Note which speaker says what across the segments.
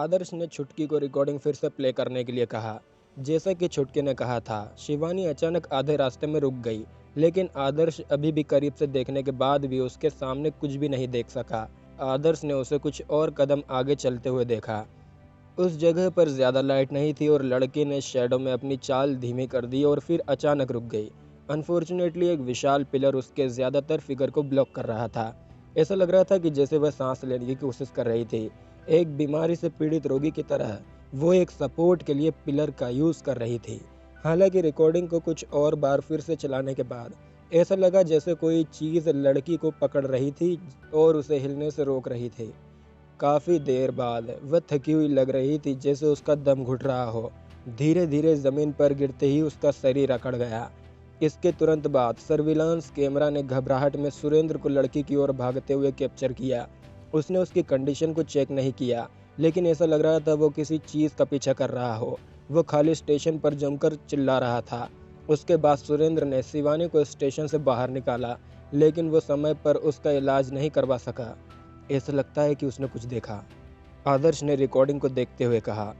Speaker 1: आदर्श ने छुटकी को रिकॉर्डिंग फिर से प्ले करने के लिए कहा। जैसा कि छुटकी ने कहा था, शिवानी अचानक आधे रास्ते में रुक गई, लेकिन आदर्श अभी भी करीब से देखने के बाद भी उसके सामने कुछ भी नहीं देख सका। आदर्श ने उसे कुछ और कदम आगे चलते हुए देखा। उस जगह पर ज़्यादा लाइट नहीं थी और लड़के ने शैडो में अपनी चाल धीमी कर दी और फिर अचानक रुक गई। अनफॉर्चुनेटली एक विशाल पिलर उसके ज़्यादातर फिगर को ब्लॉक कर रहा था। ऐसा लग रहा था कि जैसे वह सांस लेने की कोशिश कर रही थी। एक बीमारी से पीड़ित रोगी की तरह वो एक सपोर्ट के लिए पिलर का यूज़ कर रही थी। हालांकि रिकॉर्डिंग को कुछ और बार फिर से चलाने के बाद ऐसा लगा जैसे कोई चीज़ लड़की को पकड़ रही थी और उसे हिलने से रोक रही थी। काफ़ी देर बाद वह थकी हुई लग रही थी, जैसे उसका दम घुट रहा हो। धीरे धीरे ज़मीन पर गिरते ही उसका शरीर अकड़ गया। इसके तुरंत बाद सर्विलांस कैमरा ने घबराहट में सुरेंद्र को लड़की की ओर भागते हुए कैप्चर किया। उसने उसकी कंडीशन को चेक नहीं किया, लेकिन ऐसा लग रहा था वो किसी चीज़ का पीछा कर रहा हो। वो खाली स्टेशन पर जमकर चिल्ला रहा था। उसके बाद सुरेंद्र ने शिवानी को स्टेशन से बाहर निकाला, लेकिन वो समय पर उसका इलाज नहीं करवा सका। ऐसा लगता है कि उसने कुछ देखा, आदर्श ने रिकॉर्डिंग को देखते हुए कहा।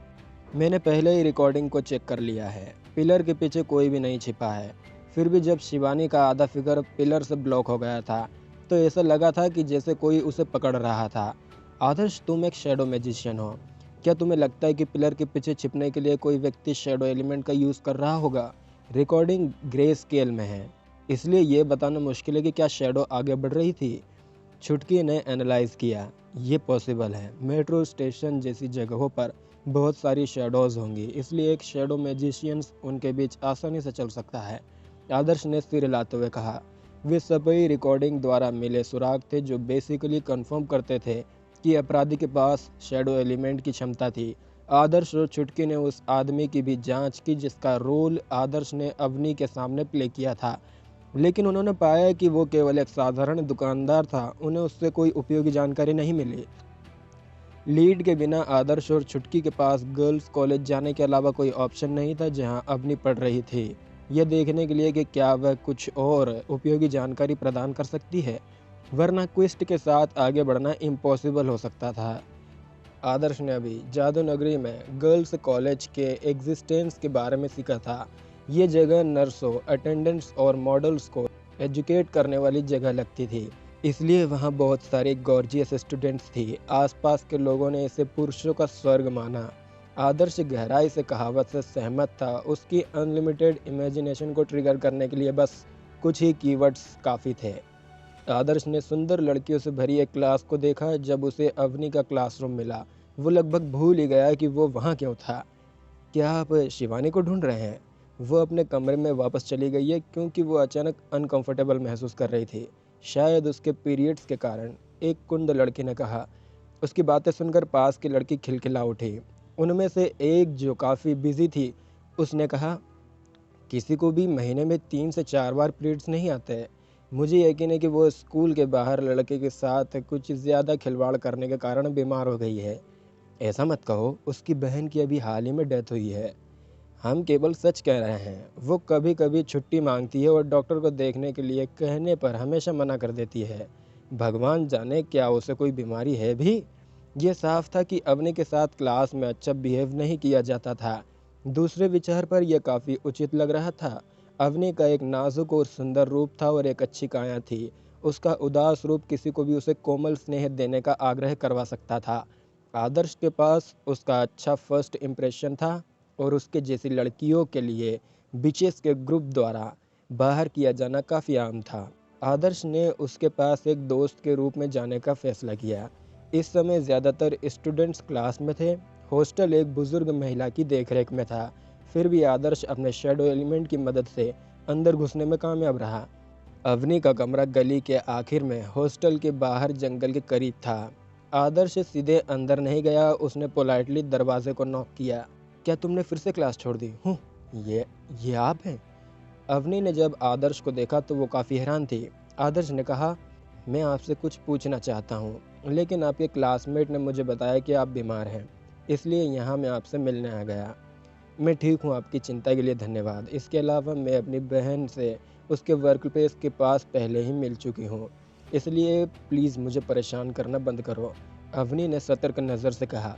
Speaker 1: मैंने पहले ही रिकॉर्डिंग को चेक कर लिया है। पिलर के पीछे कोई भी नहीं छिपा है। फिर भी जब शिवानी का आधा फिगर पिलर से ब्लॉक हो गया था, तो ऐसा लगा था कि जैसे कोई उसे पकड़ रहा था। आदर्श, तुम एक शैडो मैजिशियन हो। क्या तुम्हें लगता है कि पिलर के पीछे छिपने के लिए कोई व्यक्ति शैडो एलिमेंट का यूज़ कर रहा होगा? रिकॉर्डिंग ग्रे स्केल में है, इसलिए ये बताना मुश्किल है कि क्या शैडो आगे बढ़ रही थी। छुटकी ने एनालाइज किया। ये पॉसिबल है। मेट्रो स्टेशन जैसी जगहों पर बहुत सारी शैडोज़ होंगी, इसलिए एक शैडो मैजिशियंस उनके बीच आसानी से चल सकता है। आदर्श ने सिर हिलाते हुए कहा। वे सभी रिकॉर्डिंग द्वारा मिले सुराग थे जो बेसिकली कंफर्म करते थे कि अपराधी के पास शैडो एलिमेंट की क्षमता थी। आदर्श और छुटकी ने उस आदमी की भी जांच की जिसका रोल आदर्श ने अवनी के सामने प्ले किया था, लेकिन उन्होंने पाया कि वो केवल एक साधारण दुकानदार था। उन्हें उससे कोई उपयोगी जानकारी नहीं मिली। लीड के बिना आदर्श और छुटकी के पास गर्ल्स कॉलेज जाने के अलावा कोई ऑप्शन नहीं था जहां अवनी पढ़ रही थी, यह देखने के लिए कि क्या वह कुछ और उपयोगी जानकारी प्रदान कर सकती है, वरना क्विस्ट के साथ आगे बढ़ना इम्पॉसिबल हो सकता था। आदर्श ने अभी जादू नगरी में गर्ल्स कॉलेज के एग्जिस्टेंस के बारे में सीखा था। ये जगह नर्सों, अटेंडेंट्स और मॉडल्स को एजुकेट करने वाली जगह लगती थी, इसलिए वहाँ बहुत सारे गॉर्जियस स्टूडेंट्स थी। आसपास के लोगों ने इसे पुरुषों का स्वर्ग माना। आदर्श गहराई से कहावत से सहमत था। उसकी अनलिमिटेड इमेजिनेशन को ट्रिगर करने के लिए बस कुछ ही कीवर्ड्स काफ़ी थे। आदर्श ने सुंदर लड़कियों से भरी एक क्लास को देखा। जब उसे अवनी का क्लासरूम मिला, वो लगभग भूल ही गया कि वो वहाँ क्यों था। क्या आप शिवानी को ढूंढ रहे हैं? वो अपने कमरे में वापस चली गई है क्योंकि वो अचानक अनकंफर्टेबल महसूस कर रही थी, शायद उसके पीरियड्स के कारण, एक कुंद लड़की ने कहा। उसकी बातें सुनकर पास की लड़की खिलखिला उठी। उनमें से एक जो काफ़ी बिजी थी, उसने कहा, किसी को भी महीने में 3 से 4 बार पीरियड्स नहीं आते हैं। मुझे यकीन है कि वो स्कूल के बाहर लड़के के साथ कुछ ज़्यादा खिलवाड़ करने के कारण बीमार हो गई है। ऐसा मत कहो, उसकी बहन की अभी हाल ही में डेथ हुई है। हम केवल सच कह रहे हैं। वो कभी कभी छुट्टी मांगती है और डॉक्टर को देखने के लिए कहने पर हमेशा मना कर देती है। भगवान जाने क्या उसे कोई बीमारी है भी। ये साफ था कि अवनी के साथ क्लास में अच्छा बिहेव नहीं किया जाता था। दूसरे विचार पर यह काफ़ी उचित लग रहा था। अवनी का एक नाजुक और सुंदर रूप था और एक अच्छी काया थी। उसका उदास रूप किसी को भी उसे कोमल स्नेह देने का आग्रह करवा सकता था। आदर्श के पास उसका अच्छा फर्स्ट इम्प्रेशन था और उसके जैसी लड़कियों के लिए बिचेस के ग्रुप द्वारा बाहर किया जाना काफ़ी आम था। आदर्श ने उसके पास एक दोस्त के रूप में जाने का फैसला किया। इस समय ज़्यादातर स्टूडेंट्स क्लास में थे। हॉस्टल एक बुजुर्ग महिला की देखरेख में था। फिर भी आदर्श अपने शेडो एलिमेंट की मदद से अंदर घुसने में कामयाब रहा। अवनी का कमरा गली के आखिर में हॉस्टल के बाहर जंगल के करीब था। आदर्श सीधे अंदर नहीं गया। उसने पोलाइटली दरवाजे को नॉक किया। क्या तुमने फिर से क्लास छोड़ दी? हूँ, ये आप हैं? अवनी ने जब आदर्श को देखा तो वो काफ़ी हैरान थी। आदर्श ने कहा, मैं आपसे कुछ पूछना चाहता हूँ, लेकिन आपके क्लासमेट ने मुझे बताया कि आप बीमार हैं, इसलिए यहाँ मैं आपसे मिलने आ गया। मैं ठीक हूँ, आपकी चिंता के लिए धन्यवाद। इसके अलावा मैं अपनी बहन से उसके वर्क प्लेस के पास पहले ही मिल चुकी हूँ, इसलिए प्लीज़ मुझे परेशान करना बंद करो। अवनी ने सतर्क नज़र से कहा।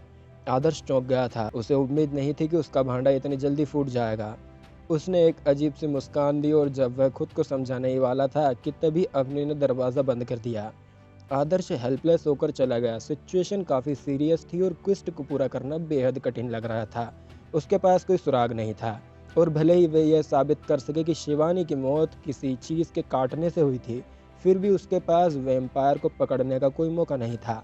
Speaker 1: आदर्श चौंक गया था। उसे उम्मीद नहीं थी कि उसका भांडा इतनी जल्दी फूट जाएगा। उसने एक अजीब सी मुस्कान दी और जब वह खुद को समझाने ही वाला था कि तभी अवनी ने दरवाज़ा बंद कर दिया। आदर्श हेल्पलेस होकर चला गया। सिचुएशन काफ़ी सीरियस थी और क्विस्ट को पूरा करना बेहद कठिन लग रहा था। उसके पास कोई सुराग नहीं था और भले ही वे यह साबित कर सके कि शिवानी की मौत किसी चीज़ के काटने से हुई थी, फिर भी उसके पास वैम्पायर को पकड़ने का कोई मौका नहीं था।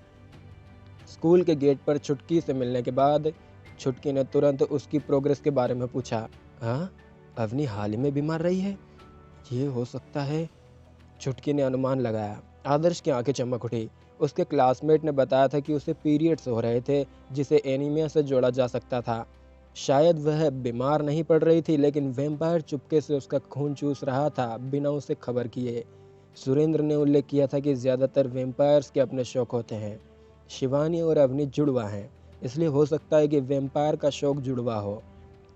Speaker 1: स्कूल के गेट पर छुटकी से मिलने के बाद छुटकी ने तुरंत उसकी प्रोग्रेस के बारे में पूछा। हाँ, अवनी हाल ही में बीमार रही है? ये हो सकता है, छुटकी ने अनुमान लगाया। आदर्श की आंखें चमक उठी। उसके क्लासमेट ने बताया था कि उसे पीरियड्स हो रहे थे, जिसे एनीमिया से जोड़ा जा सकता था। शायद वह बीमार नहीं पड़ रही थी, लेकिन वैम्पायर चुपके से उसका खून चूस रहा था बिना उसे खबर किए। सुरेंद्र ने उल्लेख किया था कि ज़्यादातर वैम्पायर्स के अपने शौक होते हैं। शिवानी और अवनी जुड़वा हैं, इसलिए हो सकता है कि वैम्पायर का शौक जुड़वा हो।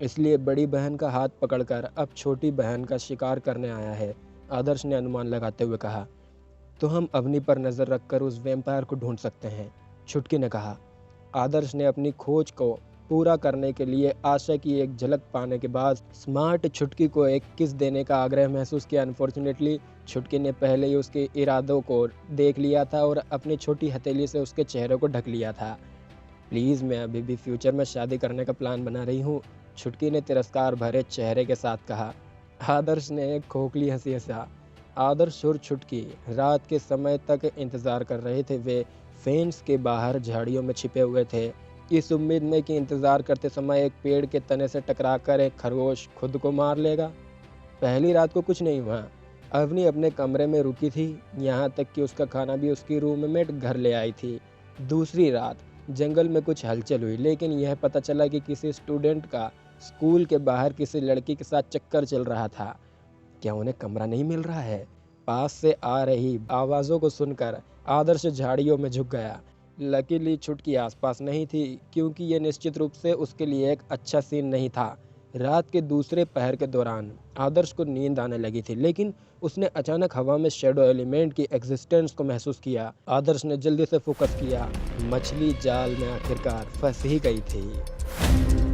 Speaker 1: इसलिए बड़ी बहन का हाथ पकड़कर अब छोटी बहन का शिकार करने आया है, आदर्श ने अनुमान लगाते हुए कहा। तो हम अवनी पर नज़र रखकर उस वैम्पायर को ढूंढ सकते हैं, छुटकी ने कहा। आदर्श ने अपनी खोज को पूरा करने के लिए आशा की एक झलक पाने के बाद स्मार्ट छुटकी को एक किस देने का आग्रह महसूस किया। अनफॉर्चुनेटली छुटकी ने पहले ही उसके इरादों को देख लिया था और अपनी छोटी हथेली से उसके चेहरे को ढक लिया था। प्लीज़, मैं अभी भी फ्यूचर में शादी करने का प्लान बना रही हूँ, छुटकी ने तिरस्कार भरे चेहरे के साथ कहा। आदर्श ने एक खोखली हंसी हंसा। आदर्श और छुटकी रात के समय तक इंतज़ार कर रहे थे। वे फेंस के बाहर झाड़ियों में छिपे हुए थे, इस उम्मीद में कि इंतज़ार करते समय एक पेड़ के तने से टकराकर एक खरगोश खुद को मार लेगा। पहली रात को कुछ नहीं हुआ। अवनी अपने कमरे में रुकी थी, यहाँ तक कि उसका खाना भी उसकी रूममेट घर ले आई थी। दूसरी रात जंगल में कुछ हलचल हुई, लेकिन यह पता चला कि किसी स्टूडेंट का स्कूल के बाहर किसी लड़की के साथ चक्कर चल रहा था। क्या उन्हें कमरा नहीं मिल रहा है? पास से आ रही आवाज़ों को सुनकर आदर्श झाड़ियों में झुक गया। लकीली छुटकी आसपास नहीं थी, क्योंकि यह निश्चित रूप से उसके लिए एक अच्छा सीन नहीं था। रात के दूसरे पहर के दौरान आदर्श को नींद आने लगी थी, लेकिन उसने अचानक हवा में शेडो एलिमेंट की एग्जिस्टेंस को महसूस किया। आदर्श ने जल्दी से फोकस किया। मछली जाल में आखिरकार फंस ही गई थी।